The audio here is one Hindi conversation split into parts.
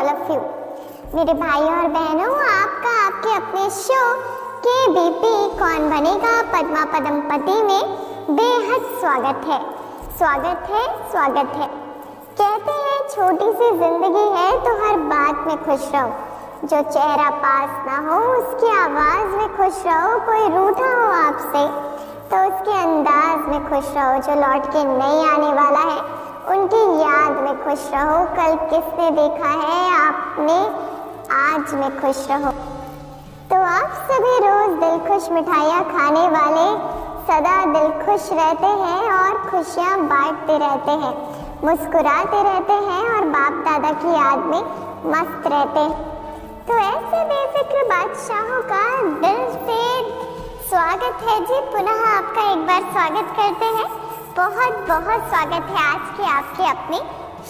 All of you. मेरे भाई और बहनों, आपका आपके अपने शो KBP कौन बनेगा पद्मा पदमपति में बेहद स्वागत है। स्वागत है, स्वागत है। कहते हैं छोटी सी जिंदगी है तो हर बात में खुश रहो। जो चेहरा पास ना हो उसकी आवाज में खुश रहो। कोई रूठा हो आपसे तो उसके अंदाज में खुश रहो। जो लौट के नहीं आने वाला है उनकी याद में खुश रहो। कल किसने देखा है आपने आज में खुश रहो। तो आप सभी रोज दिल खुश मिठाइयाँ खाने वाले सदा दिल खुश रहते हैं और खुशियाँ बांटते रहते हैं, मुस्कुराते रहते हैं और बाप दादा की याद में मस्त रहते हैं। तो ऐसे बेफिक्र बादशाहों का दिल से स्वागत है जी। पुनः आपका एक बार स्वागत करते हैं। बहुत बहुत स्वागत है आज के आपके अपने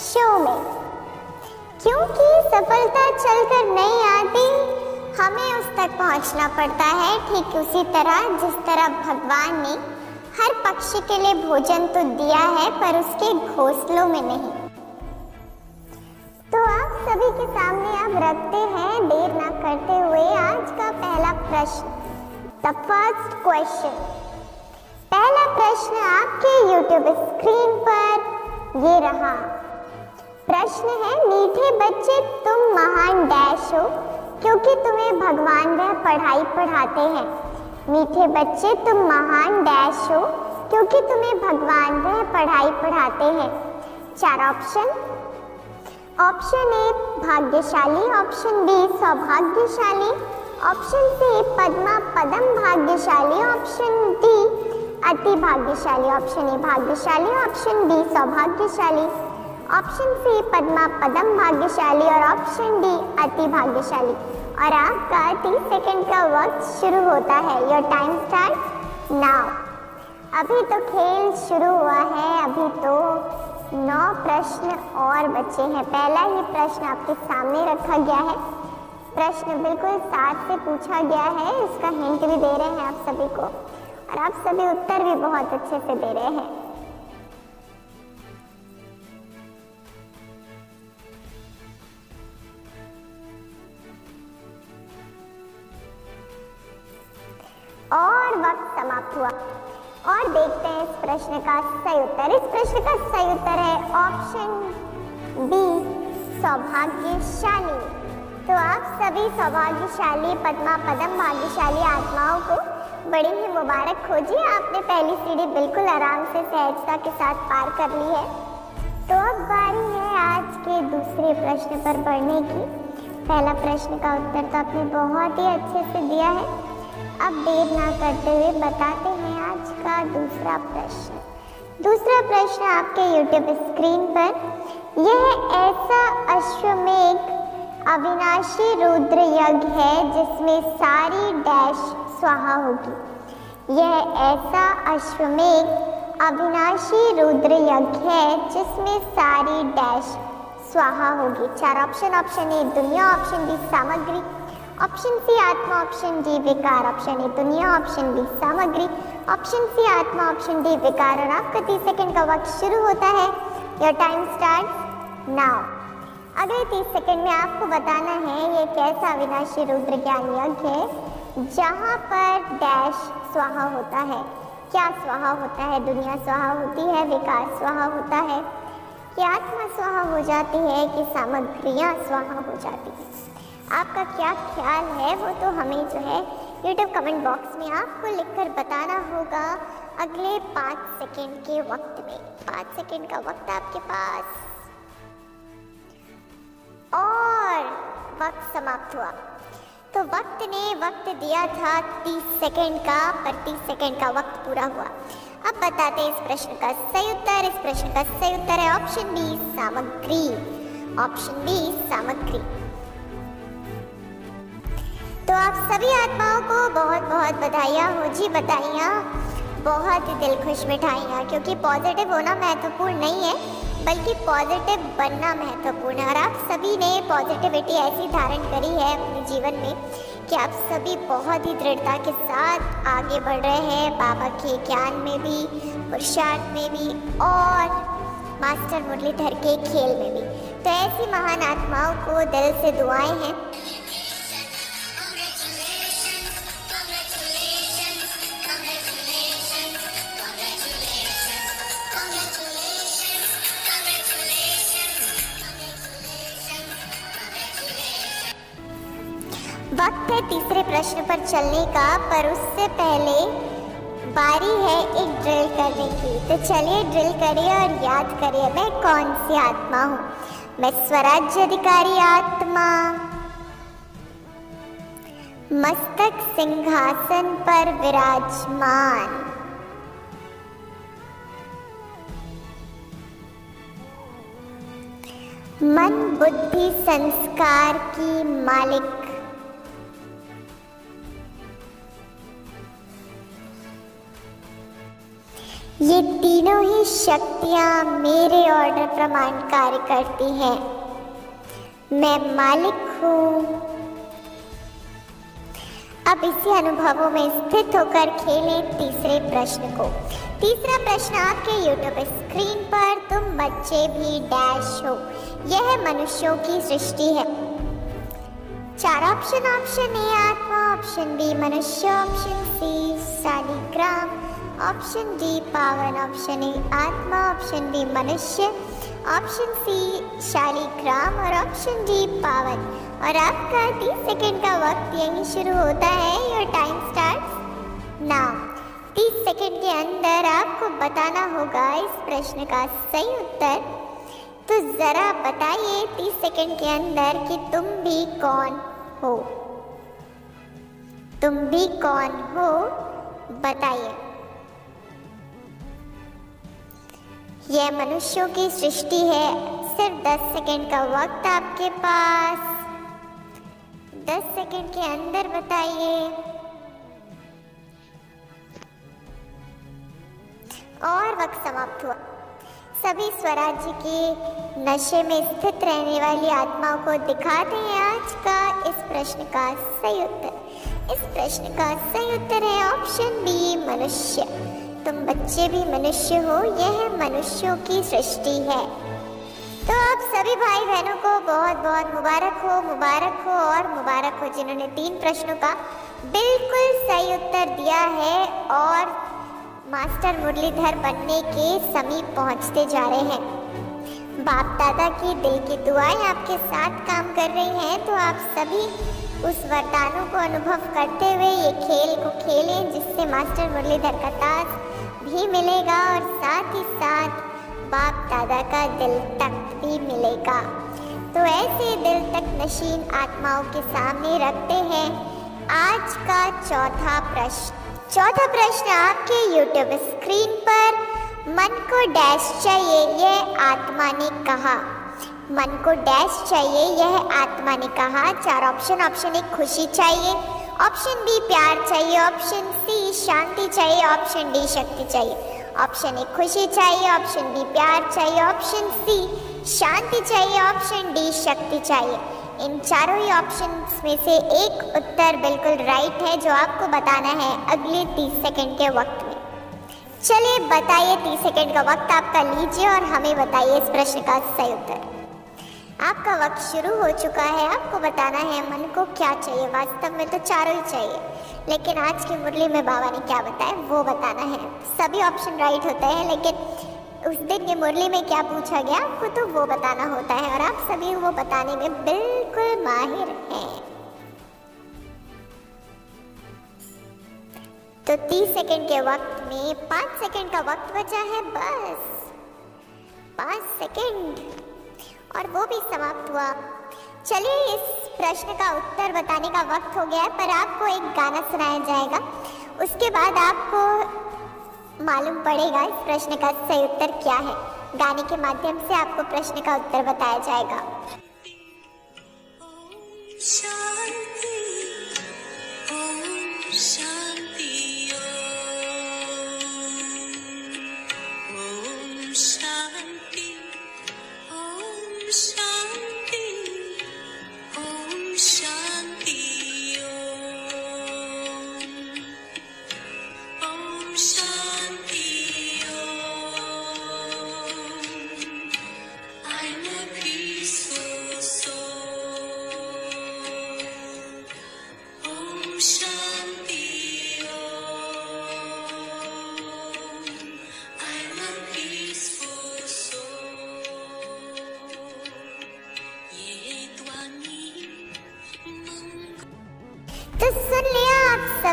शो में। क्योंकि सफलता चलकर नहीं आती, हमें उस तक पहुंचना पड़ता है। ठीक उसी तरह जिस तरह भगवान ने हर पक्षी के लिए भोजन तो दिया है पर उसके घोंसलों में नहीं। तो आप सभी के सामने अब रखते हैं देर ना करते हुए आज का पहला प्रश्न, द फर्स्ट क्वेश्चन। पहला प्रश्न आपके YouTube स्क्रीन पर ये रहा। प्रश्न है, मीठे बच्चे तुम महान डैश हो क्योंकि तुम्हें भगवान वह पढ़ाई पढ़ाते हैं। मीठे बच्चे तुम महान डैश हो क्योंकि तुम्हें भगवान वह पढ़ाई पढ़ाते हैं। 4 ऑप्शन। ऑप्शन ए भाग्यशाली, ऑप्शन बी सौभाग्यशाली, ऑप्शन सी पद्मा पदम भाग्यशाली, ऑप्शन डी अति भाग्यशाली। ऑप्शन ए भाग्यशाली, ऑप्शन बी सौभाग्यशाली, ऑप्शन सी पद्मा पदम भाग्यशाली और ऑप्शन डी अति भाग्यशाली। और आपका 30 सेकंड का वक्त शुरू होता है। Your time start now. अभी तो खेल शुरू हुआ है। अभी तो 9 प्रश्न और बचे हैं। पहला ही प्रश्न आपके सामने रखा गया है। प्रश्न बिल्कुल साथ से पूछा गया है। इसका हिंट भी दे रहे हैं आप सभी को और आप सभी उत्तर भी बहुत अच्छे से दे रहे हैं। और वक्त समाप्त हुआ और देखते हैं इस प्रश्न का सही उत्तर। इस प्रश्न का सही उत्तर है ऑप्शन बी सौभाग्यशाली। तो आप सभी सौभाग्यशाली पद्मा पदम भाग्यशाली आत्माओं को बड़ी ही मुबारक हो जी। आपने पहली सीढ़ी बिल्कुल आराम से सहजता के साथ पार कर ली है। तो अब बारी है आज के दूसरे प्रश्न पर बढ़ने की। पहला प्रश्न का उत्तर तो आपने बहुत ही अच्छे से दिया है। अब देर ना करते हुए बताते हैं आज का दूसरा प्रश्न। दूसरा प्रश्न आपके YouTube स्क्रीन पर। यह ऐसा अश्वमेध अविनाशी रुद्र यज्ञ है जिसमें सारी डैश स्वाहा होगी। यह ऐसा अश्वमेध अविनाशी रुद्र यज्ञ है जिसमें सारी डैश स्वाहा होगी। 4 ऑप्शन। ऑप्शन ए दुनिया, ऑप्शन बी सामग्री, ऑप्शन सी आत्मा, ऑप्शन डी विकार। ऑप्शन ए दुनिया, ऑप्शन बी सामग्री, ऑप्शन सी आत्मा, ऑप्शन डी विकार। और आपका 30 सेकंड का वक्त शुरू होता है। Your time start now. अगले 30 सेकंड में आपको बताना है ये कैसा अविनाशी रुद्र ज्ञान यज्ञ है जहाँ पर डैश स्वाहा होता है। क्या स्वाहा होता है? दुनिया स्वाहा होती है, विकार स्वाहा होता है, कि आत्मा स्वाहा हो जाती है, कि सामग्रियाँ स्वाहा हो जाती है। आपका क्या ख्याल है वो तो हमें जो है YouTube कमेंट बॉक्स में आपको लिखकर बताना होगा अगले 5 सेकंड के वक्त में। 5 सेकंड का वक्त आपके पास और वक्त समाप्त हुआ। तो वक्त ने वक्त दिया था 30 सेकंड का, पर 30 सेकंड का वक्त पूरा हुआ। अब बताते हैं इस प्रश्न का सही उत्तर। इस प्रश्न का सही उत्तर है ऑप्शन बी सामग्री। ऑप्शन बी सामग्री। तो आप सभी आत्माओं को बहुत बहुत बधाइयाँ हो जी, बधाइयाँ। बहुत ही दिल खुश मिठाइयाँ, क्योंकि पॉजिटिव होना महत्वपूर्ण नहीं है बल्कि पॉजिटिव बनना महत्वपूर्ण है। और आप सभी ने पॉजिटिविटी ऐसी धारण करी है अपने जीवन में कि आप सभी बहुत ही दृढ़ता के साथ आगे बढ़ रहे हैं, बाबा के ज्ञान में भी, पुरुषार्थ में भी और मास्टर मुरलीधर के खेल में भी। तो ऐसी महान आत्माओं को दिल से दुआएं हैं। वक्त है तीसरे प्रश्न पर चलने का, पर उससे पहले बारी है एक ड्रिल करने की। तो चलिए ड्रिल करिए और याद करिए, मैं कौन सी आत्मा हूँ। मैं स्वराज्य अधिकारी आत्मा, मस्तक सिंहासन पर विराजमान, मन बुद्धि संस्कार की मालिक, ये तीनों ही शक्तियां मेरे ऑर्डर प्रमाण कार्य करती हैं। मैं मालिक हूँ। अब इसी अनुभवों में स्थित होकर खेलें तीसरे प्रश्न को। तीसरा प्रश्न आपके YouTube स्क्रीन पर, तुम बच्चे भी डैश हो। यह मनुष्यों की सृष्टि है। 4 ऑप्शन। ऑप्शन ए आत्मा, ऑप्शन बी मनुष्य, ऑप्शन सी शालिग्राम, ऑप्शन डी पावन। ऑप्शन ए आत्मा, ऑप्शन बी मनुष्य, ऑप्शन सी शालिग्राम और ऑप्शन डी पावन। और आपका 30 सेकंड का वक्त यहीं शुरू होता है। Your time starts now. 30 second के अंदर आपको बताना होगा इस प्रश्न का सही उत्तर। तो जरा बताइए 30 सेकंड के अंदर कि तुम भी कौन हो। तुम भी कौन हो बताइए। यह मनुष्यों की सृष्टि है। सिर्फ 10 सेकंड का वक्त आपके पास। 10 सेकंड के अंदर बताइए। और वक्त समाप्त हुआ। सभी स्वराज्य के नशे में स्थित रहने वाली आत्माओं को दिखाते हैं आज का इस प्रश्न का सही उत्तर। इस प्रश्न का सही उत्तर है ऑप्शन बी मनुष्य। तुम बच्चे भी मनुष्य हो। यह मनुष्यों की सृष्टि है। तो आप सभी भाई बहनों को बहुत बहुत मुबारक हो, मुबारक हो और मुबारक हो जिन्होंने 3 प्रश्नों का बिल्कुल सही उत्तर दिया है और मास्टर मुरलीधर बनने के समीप पहुंचते जा रहे हैं। बाप दादा की दिल की दुआएं आपके साथ काम कर रही हैं। तो आप सभी उस वरदानों को अनुभव करते हुए ये खेल को खेलें, जिससे मास्टर मुरलीधर का ताज भी मिलेगा और साथ ही साथ बाप दादा का दिल तक भी मिलेगा। तो ऐसे दिल तक नशीन आत्माओं के सामने रखते हैं आज का चौथा प्रश्न। चौथा प्रश्न आपके YouTube स्क्रीन पर, मन को डैश चाहिए यह आत्मा ने कहा। मन को डैश चाहिए यह आत्मा ने कहा। 4 ऑप्शन। ऑप्शन ए खुशी चाहिए, ऑप्शन बी प्यार चाहिए, ऑप्शन सी शांति चाहिए, ऑप्शन डी शक्ति चाहिए। ऑप्शन ए खुशी चाहिए, ऑप्शन बी प्यार चाहिए, ऑप्शन सी शांति चाहिए, ऑप्शन डी शक्ति चाहिए। इन चारों ही ऑप्शंस में से एक उत्तर बिल्कुल राइट है जो आपको बताना है अगले 30 सेकंड के वक्त में। चलिए बताइए, 30 सेकंड का वक्त आपका लीजिए और हमें बताइए इस प्रश्न का सही उत्तर। आपका वक्त शुरू हो चुका है। आपको बताना है मन को क्या चाहिए। वास्तव में तो चारों ही चाहिए, लेकिन आज की मुरली में बाबा ने क्या बताया वो बताना है। सभी ऑप्शन राइट होते हैं, लेकिन उस दिन की मुरली में क्या पूछा गया आपको तो वो बताना होता है और आप सभी वो बताने में बिल्कुल माहिर हैं। तो 30 सेकंड के वक्त में 5 सेकंड का वक्त बचा है, बस 5 सेकंड और वो भी समाप्त हुआ। चलिए इस प्रश्न का उत्तर बताने का वक्त हो गया है, पर आपको एक गाना सुनाया जाएगा। उसके बाद आपको मालूम पड़ेगा इस प्रश्न का सही उत्तर क्या है। गाने के माध्यम से आपको प्रश्न का उत्तर बताया जाएगा। शांति, Om Shanti, Om Shanti, Om Shanti, Om Shanti, Om Shanti. I'm a peace.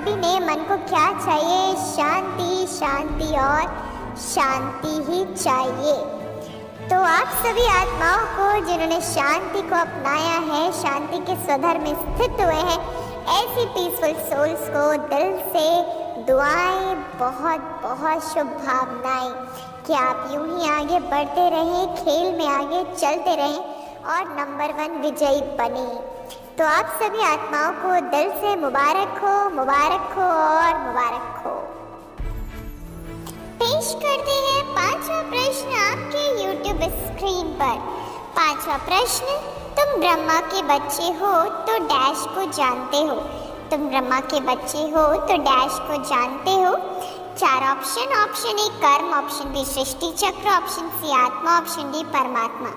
सभी ने मन को क्या चाहिए? शांति, शांति और शांति ही चाहिए। तो आप सभी आत्माओं को जिन्होंने शांति को अपनाया है, शांति के स्वधर में स्थित हुए हैं, ऐसी पीसफुल सोल्स को दिल से दुआएं, बहुत बहुत शुभकामनाएं कि आप यूं ही आगे बढ़ते रहें, खेल में आगे चलते रहें और नंबर 1 विजयी बने। तो आप सभी आत्माओं को दिल से मुबारक हो और मुबारक हो। पेश करते हैं 5वां प्रश्न आपके YouTube स्क्रीन पर। 5वां प्रश्न, तुम ब्रह्मा के बच्चे हो तो डैश को जानते हो। तुम ब्रह्मा के बच्चे हो तो डैश को जानते हो। 4 ऑप्शन। ऑप्शन ए कर्म, ऑप्शन बी सृष्टि चक्र, ऑप्शन सी आत्मा, ऑप्शन डी परमात्मा।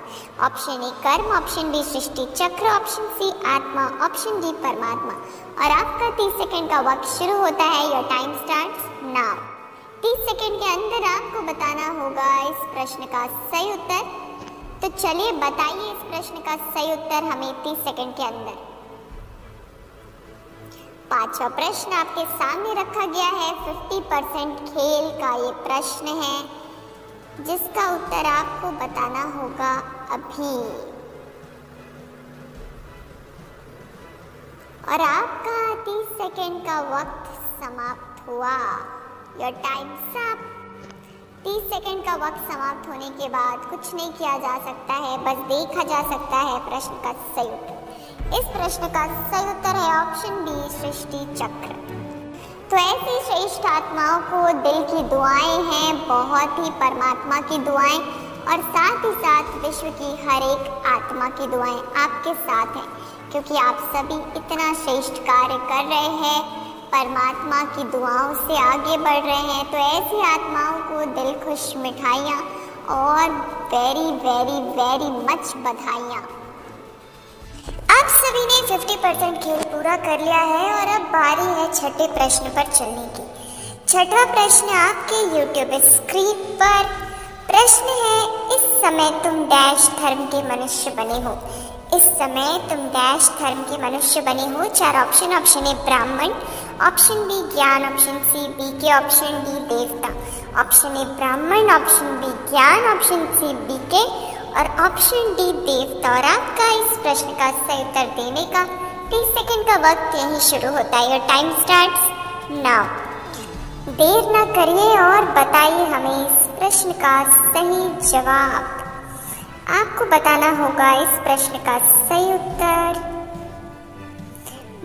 ऑप्शन ए कर्म, ऑप्शन बी सृष्टि चक्र, ऑप्शन सी आत्मा, ऑप्शन डी परमात्मा। और आपका 30 सेकंड का वक्त शुरू होता है। Your time starts now. 30 second के अंदर आपको बताना होगा इस प्रश्न का सही उत्तर। तो चलिए बताइए इस प्रश्न का सही उत्तर हमें 30 सेकंड के अंदर। 5वां प्रश्न आपके सामने रखा गया है। 50% खेल का ये प्रश्न है जिसका उत्तर आपको बताना होगा अभी। और आपका 30 सेकंड का वक्त समाप्त हुआ। Your time's up. 30 सेकंड का वक्त समाप्त होने के बाद कुछ नहीं किया जा सकता है, बस देखा जा सकता है प्रश्न का सही उत्तर। इस प्रश्न का सही उत्तर है ऑप्शन बी सृष्टि चक्र। तो ऐसी श्रेष्ठ आत्माओं को दिल की दुआएं हैं, बहुत ही परमात्मा की दुआएं, और साथ ही साथ विश्व की हर एक आत्मा की दुआएं आपके साथ हैं, क्योंकि आप सभी इतना श्रेष्ठ कार्य कर रहे हैं, परमात्मा की दुआओं से आगे बढ़ रहे हैं। तो ऐसी आत्माओं को दिल खुश मिठाइयाँ और वेरी वेरी वेरी मच बधाइयाँ। आप सभी ने 50% खेल पूरा कर लिया है और अब बारी है छठे प्रश्न पर चलने की। छठा प्रश्न आपके YouTube स्क्रीन पर। प्रश्न है, इस समय तुम डैश धर्म के मनुष्य बने हो। इस समय तुम डैश धर्म के मनुष्य बने हो। 4 ऑप्शन। ऑप्शन ए ब्राह्मण, ऑप्शन बी ज्ञान, option C BK, option D देवता। ऑप्शन ए ब्राह्मण, ऑप्शन बी ज्ञान, ऑप्शन सी बीके और ऑप्शन डी देवता। और आपका इस प्रश्न का सही उत्तर देने का 30 सेकंड का वक्त यहीं शुरू होता है। Your time starts now. देर ना करिए और बताइए हमें इस प्रश्न का सही जवाब। आपको बताना होगा इस प्रश्न का सही उत्तर,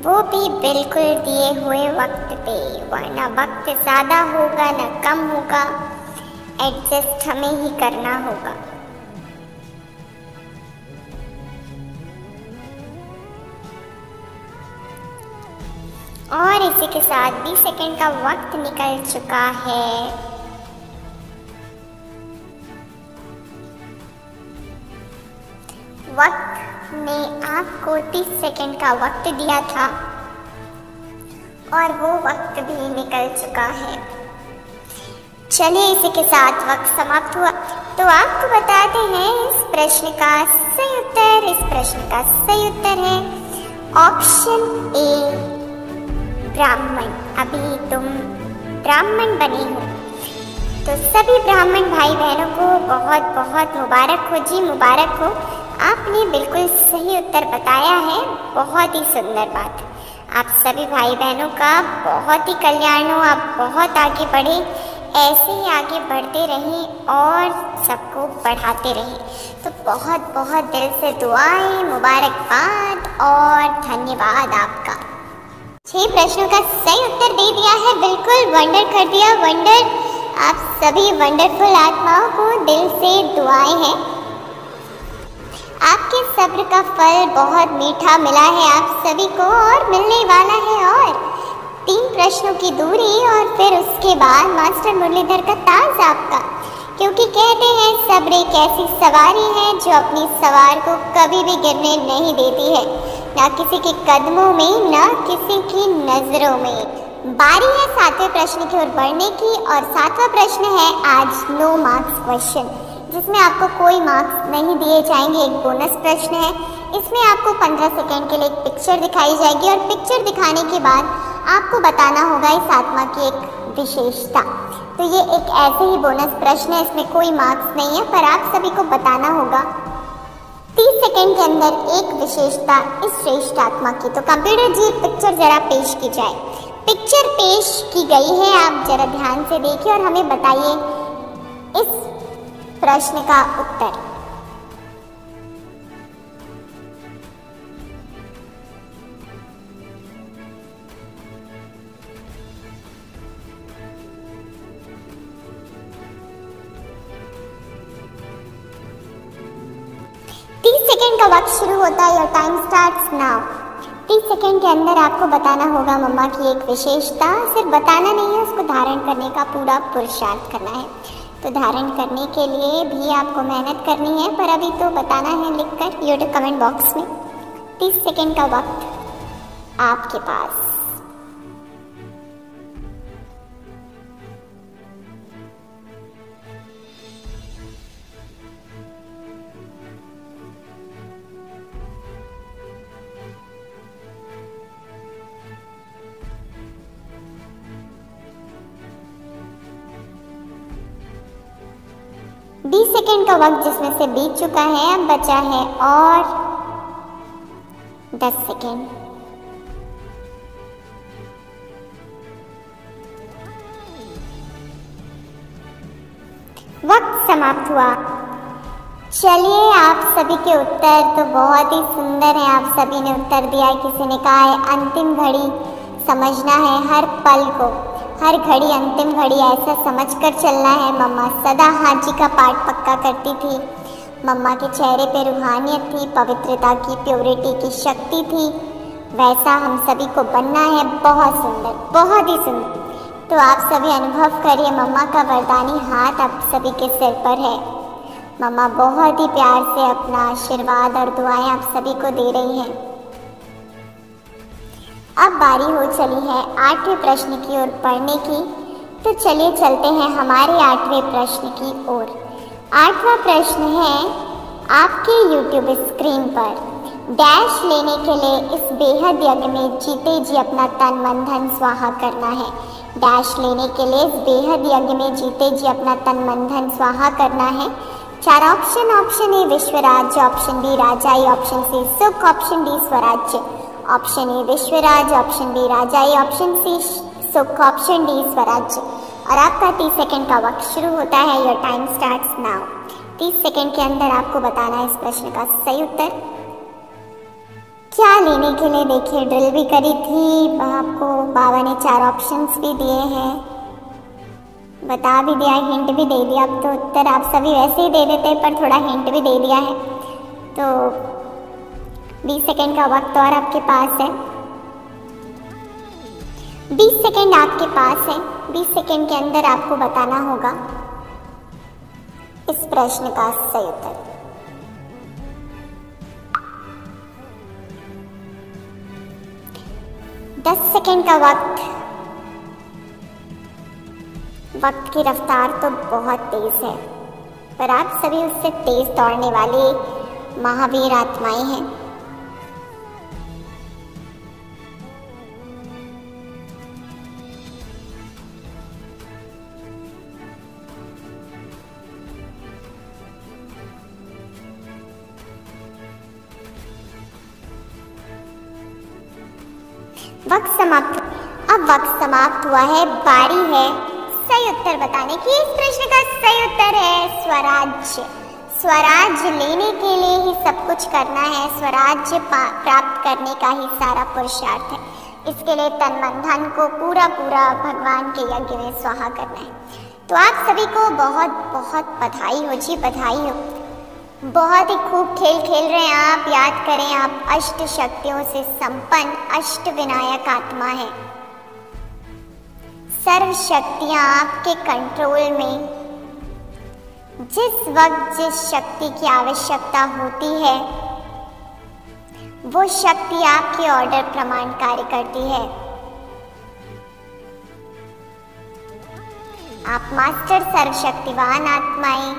वो भी बिल्कुल दिए हुए वक्त पे, वरना वक्त ज़्यादा होगा ना कम होगा, एडजस्ट हमें ही करना होगा। और इसी के साथ 20 सेकंड का वक्त निकल चुका है। वक्त ने आपको 30 सेकंड का वक्त दिया था और वो वक्त भी निकल चुका है। चलिए इसी के साथ वक्त समाप्त हुआ। तो आपको बताते हैं इस प्रश्न का सही उत्तर। इस प्रश्न का सही उत्तर है ऑप्शन ए ब्राह्मण। अभी तुम ब्राह्मण बने हो। तो सभी ब्राह्मण भाई बहनों को बहुत बहुत मुबारक हो जी, मुबारक हो। आपने बिल्कुल सही उत्तर बताया है। बहुत ही सुंदर बात। आप सभी भाई बहनों का बहुत ही कल्याण हो, आप बहुत आगे बढ़े, ऐसे ही आगे बढ़ते रहें और सबको बढ़ाते रहें। तो बहुत बहुत दिल से दुआएं, मुबारकबाद और धन्यवाद आपका। 6 प्रश्नों का सही उत्तर दे दिया है, बिल्कुल वंडर कर दिया, वंडर। आप सभी वंडरफुल आत्माओं को दिल से दुआएं हैं। आपके सब्र का फल बहुत मीठा मिला है आप सभी को और मिलने वाला है। और 3 प्रश्नों की दूरी और फिर उसके बाद मास्टर मुरलीधर का ताज आपका, क्योंकि कहते हैं सब्र एक ऐसी सवारी है जो अपनी सवार को कभी भी गिरने नहीं देती है, ना किसी के कदमों में ना किसी की नजरों में। बारी है 7वें प्रश्न की ओर बढ़ने की और 7वां प्रश्न है आज नो मार्क्स क्वेश्चन, जिसमें आपको कोई मार्क्स नहीं दिए जाएंगे। एक बोनस प्रश्न है, इसमें आपको 15 सेकंड के लिए एक पिक्चर दिखाई जाएगी और पिक्चर दिखाने के बाद आपको बताना होगा इस आत्मा की एक विशेषता। तो ये एक ऐसे ही बोनस प्रश्न है, इसमें कोई मार्क्स नहीं है, पर आप सभी को बताना होगा 30 सेकंड के अंदर एक विशेषता इस श्रेष्ठ आत्मा की। तो कंप्यूटर जी पिक्चर जरा पेश की जाए। पिक्चर पेश की गई है, आप जरा ध्यान से देखिए और हमें बताइए इस प्रश्न का उत्तर। सेकंड का वक्त शुरू होता है। Your time starts now. 30 second के अंदर आपको बताना होगा मम्मा की एक विशेषता। सिर्फ बताना नहीं है, उसको धारण करने का पूरा पुरुषार्थ करना है। तो धारण करने के लिए भी आपको मेहनत करनी है, पर अभी तो बताना है लिखकर यूट्यूब कमेंट बॉक्स में। 30 सेकंड का वक्त आपके पास। बीस सेकेंड का वक्त जिसमें से बीत चुका है, अब बचा है और 10 सेकेंड। वक्त समाप्त हुआ। चलिए, आप सभी के उत्तर तो बहुत ही सुंदर हैं। आप सभी ने उत्तर दिया है। किसी ने कहा है अंतिम घड़ी समझना है, हर पल को, हर घड़ी अंतिम घड़ी ऐसा समझकर चलना है। मम्मा सदा हाजी का पाठ पक्का करती थी। मम्मा के चेहरे पे रूहानियत थी, पवित्रता की, प्योरिटी की शक्ति थी। वैसा हम सभी को बनना है। बहुत सुंदर, बहुत ही सुंदर। तो आप सभी अनुभव करिए, मम्मा का वरदानी हाथ आप सभी के सिर पर है। मम्मा बहुत ही प्यार से अपना आशीर्वाद और दुआएं आप सभी को दे रही हैं। अब बारी हो चली है 8वें प्रश्न की ओर पढ़ने की। तो चलिए चलते हैं हमारे 8वें प्रश्न की ओर। 8वां प्रश्न है, आपके YouTube स्क्रीन पर डैश लेने के लिए इस बेहद यज्ञ में जीते जी अपना तन मन धन स्वाहा करना है। डैश लेने के लिए इस बेहद यज्ञ में जीते जी अपना तन मन धन स्वाहा करना है। 4 ऑप्शन। ऑप्शन ए विश्वराज्य, ऑप्शन बी राजाई, ऑप्शन सी सुख, ऑप्शन डी स्वराज्य। ऑप्शन ए विश्वराज, ऑप्शन बी राजाई, ऑप्शन सी सुख, ऑप्शन डी स्वराज्य। और आपका 30 सेकंड का वक्त शुरू होता है। Your time starts now. 30 second के अंदर आपको बताना है इस प्रश्न का सही उत्तर। क्या लेने के लिए देखिए ड्रिल भी करी थी आपको, बाबा ने 4 ऑप्शंस भी दिए हैं, बता भी दिया, हिंट भी दे दिया। अब तो उत्तर आप सभी वैसे ही दे देते, पर थोड़ा हिंट भी दे दिया है। तो 20 सेकंड का वक्त और आपके पास है। 20 सेकंड आपके पास है। 20 सेकंड के अंदर आपको बताना होगा इस प्रश्न का सही उत्तर। दस सेकंड का वक्त। वक्त की रफ्तार तो बहुत तेज है, पर आप सभी उससे तेज दौड़ने वाले महावीर आत्माएं हैं। वक्त समाप्त। अब वक्त समाप्त हुआ है। बारी है सही उत्तर बताने की। इस प्रश्न का सही उत्तर है स्वराज्य। स्वराज्य लेने के लिए ही सब कुछ करना है। स्वराज्य प्राप्त करने का ही सारा पुरुषार्थ है। इसके लिए तन मन धन को पूरा पूरा भगवान के यज्ञ में स्वाहा करना है। तो आप सभी को बहुत बहुत बधाई हो जी, बधाई हो। बहुत ही खूब खेल खेल रहे हैं आप। याद करें, आप अष्ट शक्तियों से संपन्न अष्ट विनायक आत्मा है। सर्व शक्तियां आपके कंट्रोल में। जिस वक्त जिस शक्ति की आवश्यकता होती है, वो शक्ति आपके ऑर्डर प्रमाण कार्य करती है। आप मास्टर सर्वशक्तिवान आत्माएं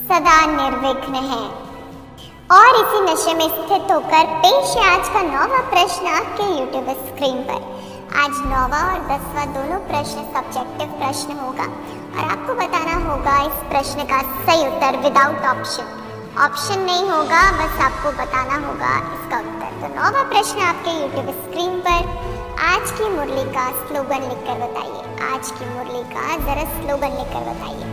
सदा निर्विघ्न हैं। और इसी नशे में स्थित होकर पेश है आज का 9वां प्रश्न आपके यूट्यूब स्क्रीन पर। आज 9वां और 10वां दोनों प्रश्न सब्जेक्टिव प्रश्न होगा और आपको बताना होगा इस प्रश्न का सही उत्तर विदाउट ऑप्शन। ऑप्शन नहीं होगा, बस आपको बताना होगा इसका उत्तर। तो 9वां प्रश्न आपके यूट्यूब स्क्रीन पर। आज की मुरली का स्लोगन लिखकर बताइए। आज की मुरली का जरा स्लोगन लिखकर बताइए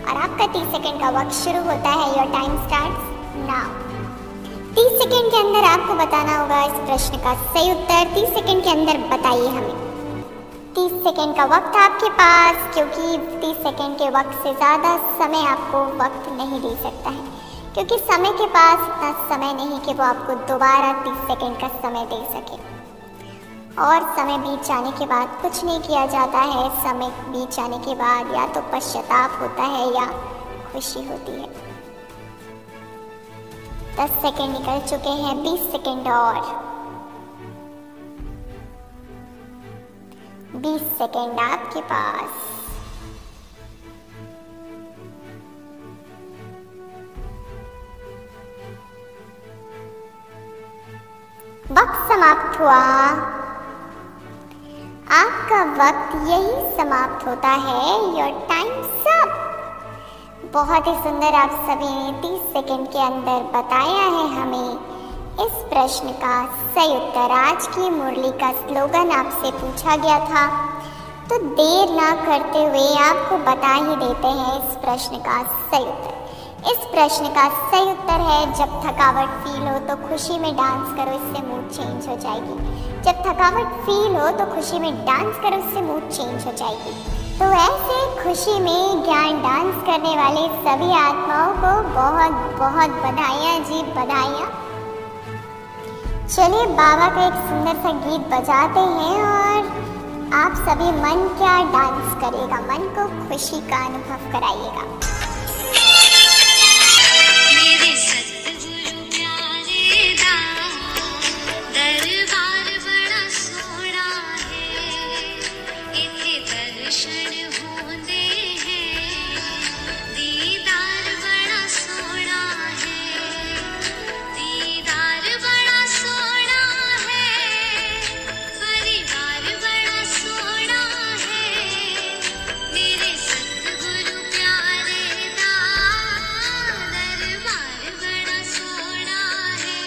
और आपका 30 सेकंड का वक्त शुरू होता है। Your time starts now. 30 second के अंदर आपको बताना होगा इस प्रश्न का सही उत्तर। 30 सेकंड के अंदर बताइए हमें। 30 सेकंड का वक्त आपके पास, क्योंकि 30 सेकंड के वक्त से ज़्यादा समय आपको वक्त नहीं दे सकता है, क्योंकि समय के पास इतना समय नहीं कि वो आपको दोबारा 30 सेकंड का समय दे सके। और समय बीत जाने के बाद कुछ नहीं किया जाता है। समय बीत जाने के बाद या तो पश्चाताप होता है या खुशी होती है। 10 सेकंड निकल चुके हैं, 20 सेकंड और 20 सेकंड आपके पास। वक्त समाप्त हुआ। आपका वक्त यही समाप्त होता है। Your time's up. बहुत ही सुंदर आप सभी ने 30 सेकंड के अंदर बताया है हमें इस प्रश्न का सही उत्तर। आज की मुरली का स्लोगन आपसे पूछा गया था, तो देर ना करते हुए आपको बता ही देते हैं इस प्रश्न का सही उत्तर। इस प्रश्न का सही उत्तर है जब थकावट फील हो तो खुशी में डांस करो, इससे मूड चेंज हो जाएगी। जब थकावट फील हो तो खुशी में डांस करो, इससे मूड चेंज हो जाएगी। तो ऐसे खुशी में ज्ञान डांस करने वाले सभी आत्माओं को बहुत बहुत बधाइयाँ जी, बधाइयाँ। चलिए बाबा का एक सुंदर सा गीत बजाते हैं और आप सभी मन क्या डांस करेगा, मन को खुशी का अनुभव कराइएगा। मेरे सतगुरु प्यारे दा दरबार बड़ा सोहना है, इथे दर्शन होंदे हैं, दीदार बड़ा सोहना है, दीदार बड़ा सोहना है, परिवार बड़ा सोहना है, मेरे सतगुरु प्यारे दा दरबार बड़ा सोहना है।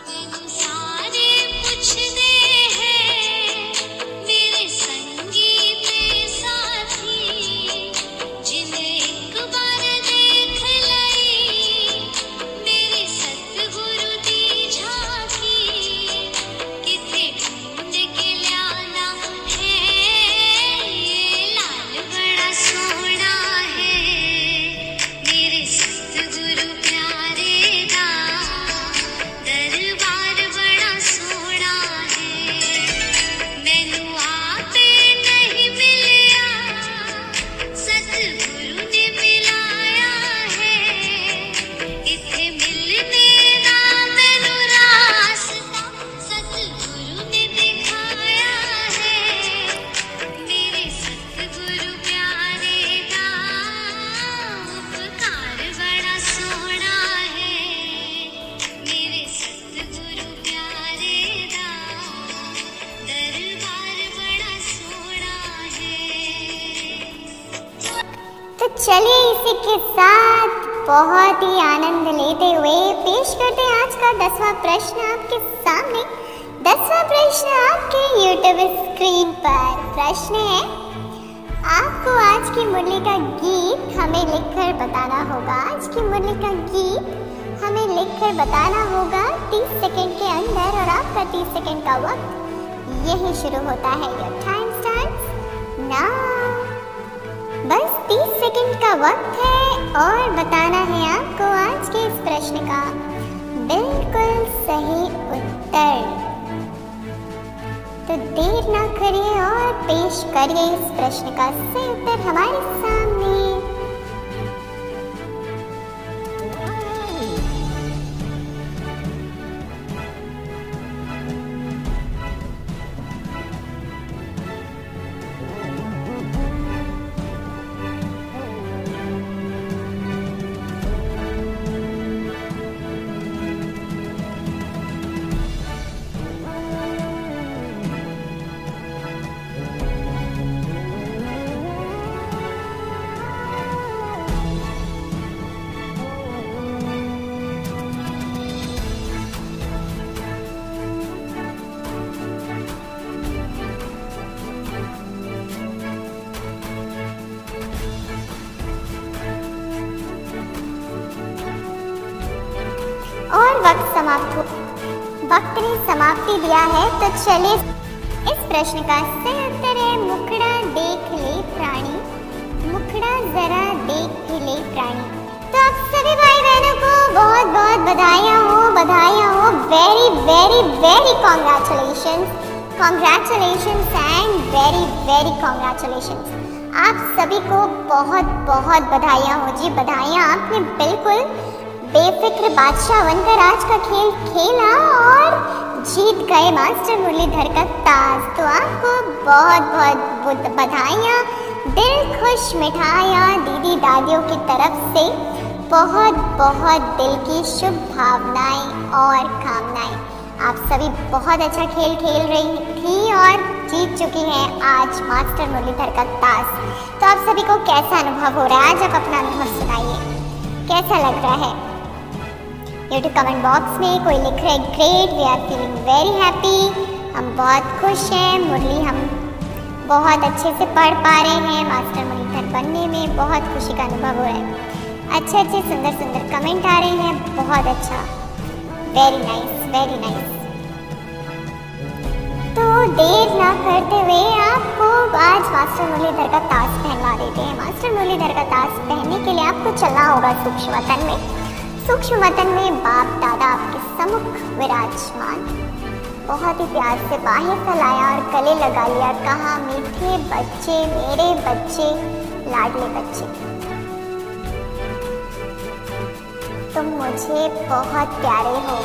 मैनू सारे पुछदे हैं मेरे संगी ते साथी, जिन्हें एक बार देख लई मेरे सतगुरु दी झांकी, किथे ढूंढ के ल्याना है, ये लाल बड़ा सोहना है, मेरे सतगुरु प्यारे दा दरबार बड़ा सोहना है। मैनू आपे नहीं मिलिया, सतगुरु ने मिलाया है, इथे मिलने दा मैनू रास्ता सतगुरु ने दिखाया है, मेरे सतगुरु प्यारे दा उपकार बड़ा सोहना है, मेरे सतगुरु प्यारे दा दरबार बड़ा सोहना है। तो चलिए इसी के साथ बहुत ही आनंद लेते हुए पेश करते हैं आज का 10वां प्रश्न आपके सामने। 10वां प्रश्न आपके यूट्यूब स्क्रीन पर। प्रश्न है, आपको आज की मुरली का गीत हमें लिखकर बताना होगा। आज की मुरली का गीत हमें लिखकर बताना होगा 30 सेकंड के अंदर और आपका 30 सेकंड का वक्त यही शुरू होता है। Your time starts now. बस 30 सेकंड का वक्त है और बताना है आपको आज के इस प्रश्न का बिल्कुल सही उत्तर। तो देर ना करिए और पेश करिए इस प्रश्न का सही उत्तर हमारे सामने। वक्त ने समाप्ति दिया है। तो चलिए इस प्रश्न का सही उत्तर है मुखड़ा देख ले प्राणी, मुखड़ा जरा देख ले प्राणी। तो आप सभी भाई बहनों को बहुत बहुत बधाइयाँ हो, बधाइयाँ हो। Very very very congratulations, congratulations and very very congratulations. आप सभी को बहुत बहुत बधाइयाँ हो जी, बधाइयाँ। आपने बिल्कुल बेफिक्र बादशाह बनकर आज का खेल खेला और जीत गए मास्टर मुरलीधर का ताज। तो आपको बहुत बहुत बधाइयाँ, दिल खुश मिठाइयाँ दीदी दादियों की तरफ से, बहुत बहुत दिल की शुभ भावनाएं और कामनाएं। आप सभी बहुत अच्छा खेल खेल रही थी और जीत चुकी हैं आज मास्टर मुरलीधर का ताज। तो आप सभी को कैसा अनुभव हो रहा है? आज आप अपना अनुभव सुनाइए, कैसा लग रहा है? यूट्यूब कमेंट बॉक्स में कोई लिख रहे great, we are feeling very happy, हम बहुत खुश हैं मुरली, हम बहुत अच्छे से पढ़ पा रहे हैं, मास्टर मुरलीधर बनने में बहुत खुशी का अनुभव हो रहा है। अच्छे अच्छे सुंदर सुंदर कमेंट आ रहे हैं, बहुत अच्छा, वेरी नाइस वेरी नाइस। तो देर ना करते हुए आपको आज मास्टर मुरलीधर का ताज पहनवा देते हैं। मास्टर मुरलीधर का ताज पहनने के लिए आपको चलना होगा सूक्ष्म वतन में। सूक्ष्म वतन में बाप दादा आपके सम्मुख विराजमान, बहुत ही प्यार से बाहें फैलाया और गले लगा लिया, कहा मीठे बच्चे, मेरे बच्चे, लाडले बच्चे, तुम मुझे बहुत प्यारे हो,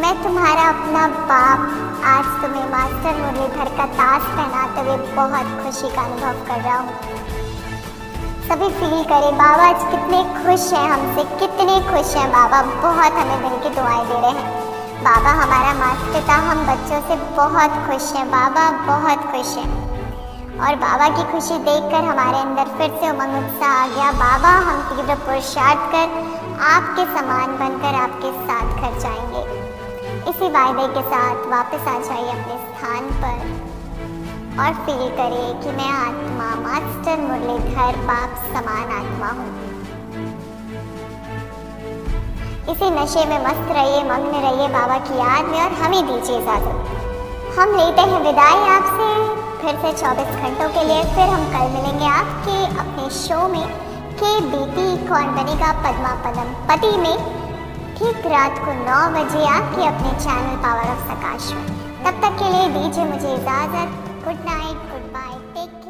मैं तुम्हारा अपना बाप आज तुम्हें मास्टर मुरलीधर का ताज पहनाते हुए बहुत खुशी का अनुभव कर रहा हूँ। सभी फील करें बाबा आज कितने खुश हैं हमसे, कितने खुश हैं बाबा, बहुत हमें दिल की दुआएं दे रहे हैं। बाबा हमारा मास्टर था, हम बच्चों से बहुत खुश हैं बाबा, बहुत खुश हैं। और बाबा की खुशी देखकर हमारे अंदर फिर से उमंग उत्साह आ गया। बाबा हम तीव्र पुरुषार्थ कर आपके समान बनकर आपके साथ घर जाएंगे। इसी वायदे के साथ वापस आ जाइए अपने स्थान पर और फील करिए कि मैं आत्मा मास्टर मुरलीधर बाप समान आत्मा हूँ। इसी नशे में मस्त रहिए, मग्न रहिए बाबा की याद में और हमें दीजिए इजाजत। हम लेते हैं विदाई आपसे फिर से 24 घंटों के लिए। फिर हम कल मिलेंगे आपके अपने शो में के बेटी कौन बनेगा पद्मा पदम पति में, ठीक रात को 9 बजे आपके अपने चैनल पावर ऑफ सकाश में। तब तक के लिए दीजिए मुझे इजाजत। Good night, goodbye, take care.